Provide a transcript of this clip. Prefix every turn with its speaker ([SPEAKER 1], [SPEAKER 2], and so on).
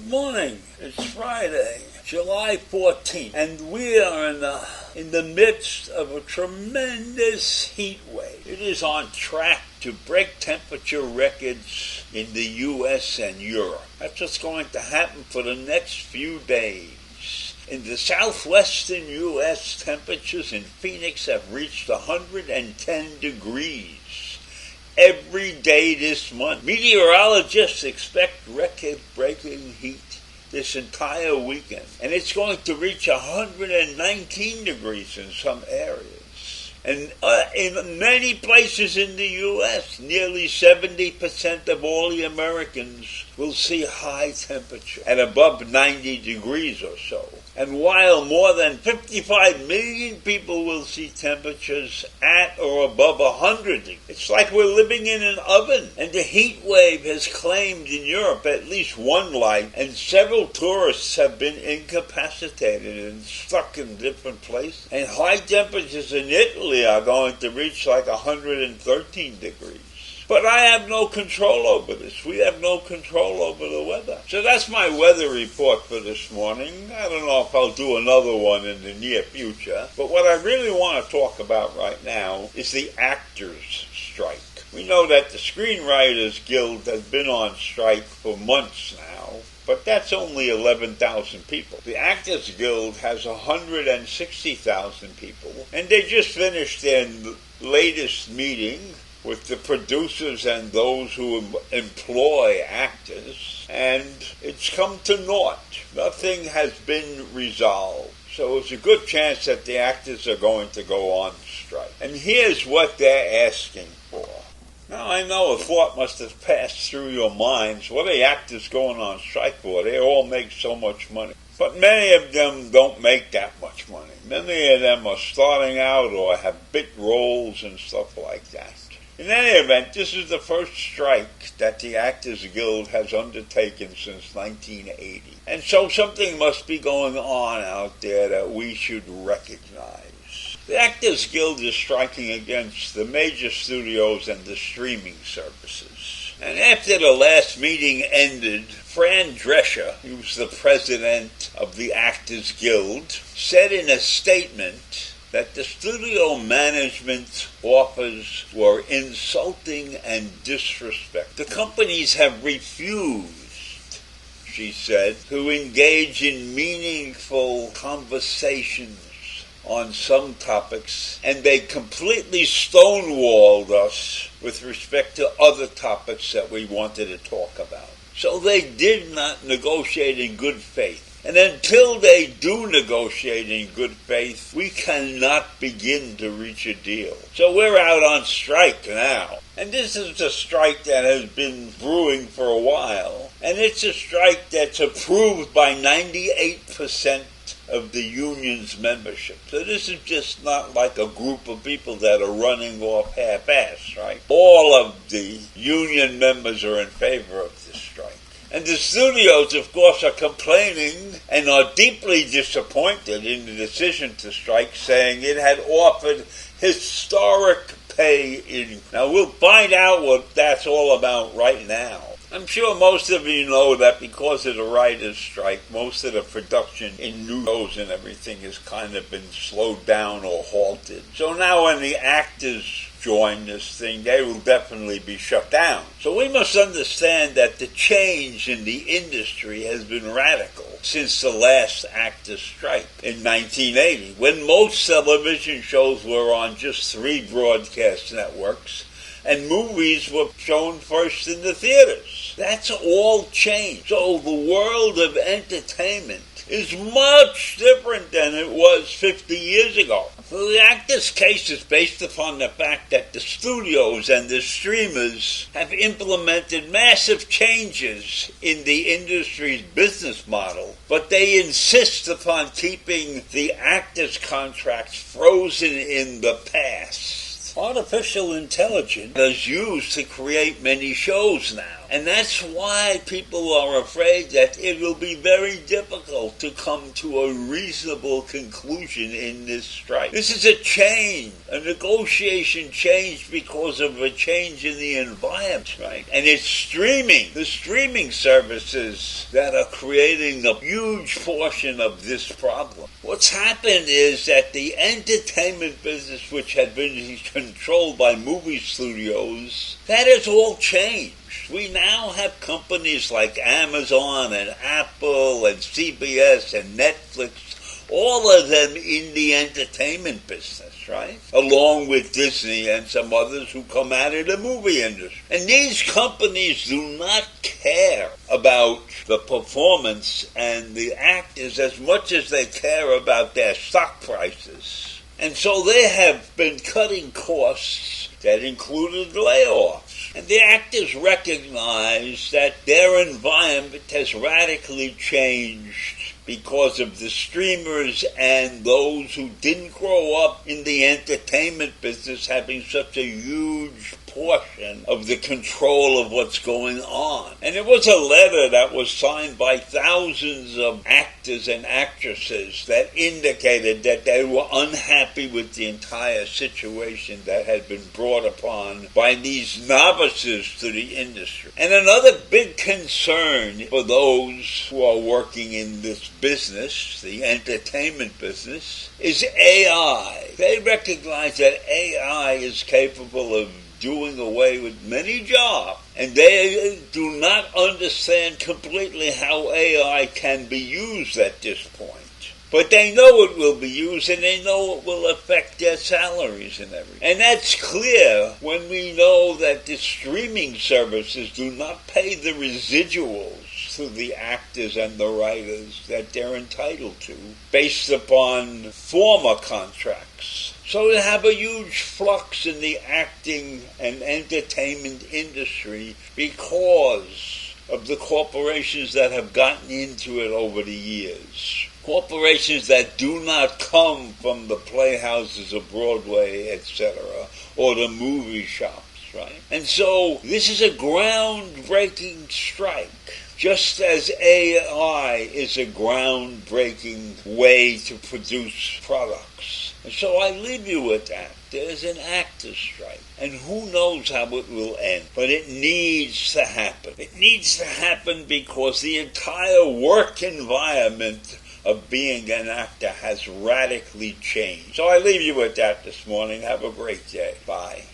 [SPEAKER 1] Good morning. It's Friday, July 14th, and we are in the midst of a tremendous heat wave. It is on track to break temperature records in the U.S. and Europe. That's what's going to happen for the next few days. In the southwestern U.S., temperatures in Phoenix have reached 110 degrees. Every day this month. Meteorologists expect record-breaking heat this entire weekend, and it's going to reach 119 degrees in some areas. And in many places in the U.S., nearly 70% of all the Americans will see high temperature at above 90 degrees or so. And while more than 55 million people will see temperatures at or above 100 degrees, it's like we're living in an oven. And the heat wave has claimed in Europe at least one life, and several tourists have been incapacitated and stuck in different places. And high temperatures in Italy are going to reach like 113 degrees. But I have no control over this. We have no control over the weather. So that's my weather report for this morning. I don't know if I'll do another one in the near future. But what I really want to talk about right now is the actors' strike. We know that the Screenwriters Guild has been on strike for months now, but that's only 11,000 people. The Actors Guild has 160,000 people, and they just finished their latest meeting with the producers and those who employ actors, and it's come to naught. Nothing has been resolved. So it's a good chance that the actors are going to go on strike. And here's what they're asking for. Now, I know a thought must have passed through your minds. What are the actors going on strike for? They all make so much money. But many of them don't make that much money. Many of them are starting out or have bit roles and stuff like that. In any event, this is the first strike that the Actors Guild has undertaken since 1980. And so something must be going on out there that we should recognize. The Actors Guild is striking against the major studios and the streaming services. And after the last meeting ended, Fran Drescher, who's the president of the Actors Guild, said in a statement that the studio management offers were insulting and disrespectful. The companies have refused, she said, to engage in meaningful conversations on some topics, and they completely stonewalled us with respect to other topics that we wanted to talk about. So they did not negotiate in good faith. And until they do negotiate in good faith, we cannot begin to reach a deal. So we're out on strike now. And this is a strike that has been brewing for a while. And it's a strike that's approved by 98% of the union's membership. So this is just not like a group of people that are running off half-assed, right? All of the union members are in favor of this strike. And the studios, of course, are complaining and are deeply disappointed in the decision to strike, saying it had offered historic pay increase. Now, we'll find out what that's all about right now. I'm sure most of you know that because of the writers' strike, most of the production in new shows and everything has kind of been slowed down or halted. So now when the actors join this thing, they will definitely be shut down. So we must understand that the change in the industry has been radical since the last actors' strike in 1980, when most television shows were on just 3 broadcast networks, and movies were shown first in the theaters. That's all changed. So the world of entertainment is much different than it was 50 years ago. So the actors' case is based upon the fact that the studios and the streamers have implemented massive changes in the industry's business model, but they insist upon keeping the actors' contracts frozen in the past. Artificial intelligence is used to create many shows now. And that's why people are afraid that it will be very difficult to come to a reasonable conclusion in this strike. This is a change, a negotiation change because of a change in the environment, right? And it's the streaming services that are creating a huge portion of this problem. What's happened is that the entertainment business, which had been controlled by movie studios, that has all changed. We now have companies like Amazon and Apple and CBS and Netflix, all of them in the entertainment business, right? Along with Disney and some others who come out of the movie industry. And these companies do not care about the performance and the actors as much as they care about their stock prices. And so they have been cutting costs that included layoffs. And the actors recognize that their environment has radically changed because of the streamers and those who didn't grow up in the entertainment business having such a huge portion of the control of what's going on. And it was a letter that was signed by thousands of actors and actresses that indicated that they were unhappy with the entire situation that had been brought upon by these novices to the industry. And another big concern for those who are working in this business, the entertainment business, is AI. They recognize that AI is capable of doing away with many jobs, and they do not understand completely how AI can be used at this point. But they know it will be used, and they know it will affect their salaries and everything. And that's clear when we know that the streaming services do not pay the residuals to the actors and the writers that they're entitled to, based upon former contracts. So we have a huge flux in the acting and entertainment industry because of the corporations that have gotten into it over the years. Corporations that do not come from the playhouses of Broadway, etc., or the movie shops, right? And so this is a groundbreaking strike. Just as AI is a groundbreaking way to produce products. And so I leave you with that. There's an actors' strike. And who knows how it will end. But it needs to happen. It needs to happen because the entire work environment of being an actor has radically changed. So I leave you with that this morning. Have a great day. Bye.